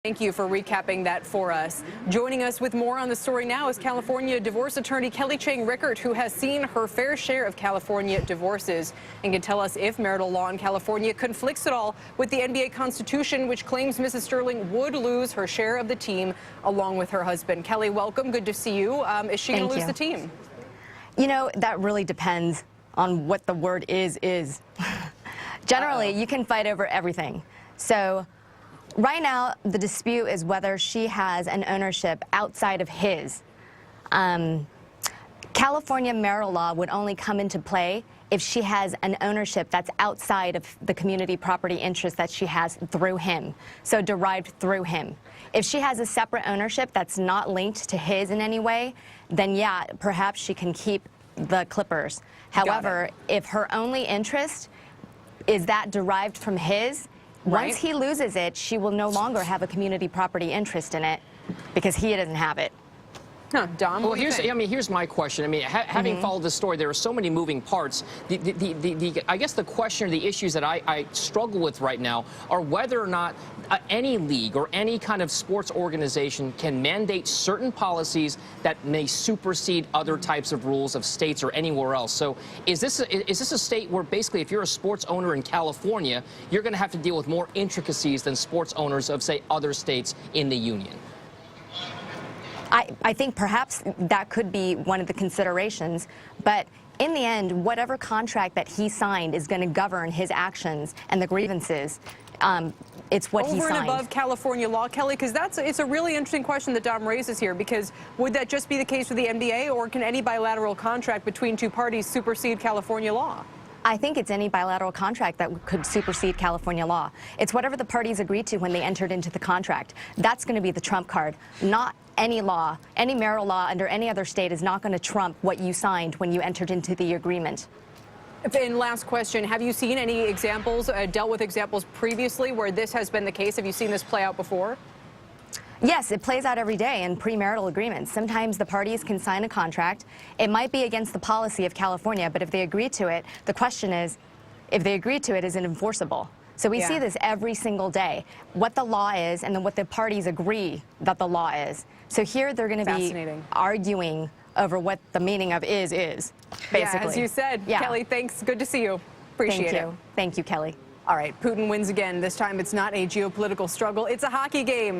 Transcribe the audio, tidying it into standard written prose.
Thank you for recapping that for us. Joining us with more on the story now is California divorce attorney Chang Rickert, who has seen her fair share of California divorces and can tell us if marital law in California conflicts at all with the NBA Constitution, which claims Mrs. Sterling would lose her share of the team along with her husband. Kelly, welcome. Good to see you. Is she going to lose the team? You know, that really depends on what the word is. Generally, you can fight over everything. So right now, the dispute is whether she has an ownership outside of his. California marital law would only come into play if she has an ownership that's outside of the community property interest that she has through him, so derived through him. If she has a separate ownership that's not linked to his in any way, then yeah, perhaps she can keep the Clippers. However, if her only interest is that derived from his, once he loses it, she will no longer have a community property interest in it because he doesn't have it. Huh, Dom, well, here's my question. I mean, having followed this story, there are so many moving parts. I guess the question or the issues that I struggle with right now are whether or not any league or any kind of sports organization can mandate certain policies that may supersede other types of rules of states or anywhere else. So is this a state where basically if you're a sports owner in California, you're going to have to deal with more intricacies than sports owners of, say, other states in the union? I think perhaps that could be one of the considerations, but in the end, whatever contract that he signed is going to govern his actions and the grievances. It's what he signed. Over and above California law, Kelly, because it's a really interesting question that Dom raises here, because would that just be the case with the NBA, or can any bilateral contract between two parties supersede California law? I think it's any bilateral contract that could supersede California law. It's whatever the parties agreed to when they entered into the contract. That's going to be the trump card, not any law. Any marital law under any other state is not going to trump what you signed when you entered into the agreement. And last question, have you seen any examples, dealt with examples previously where this has been the case? Have you seen this play out before? Yes, it plays out every day in premarital agreements. Sometimes the parties can sign a contract. It might be against the policy of California, but if they agree to it, the question is, if they agree to it, is it enforceable? So we see this every single day, what the law is and then what the parties agree that the law is. So here they're going to be arguing over what the meaning of is, basically. Yeah, as you said. Kelly, thanks. Good to see you. Appreciate it. Thank you, Kelly. All right, Putin wins again. This time it's not a geopolitical struggle. It's a hockey game.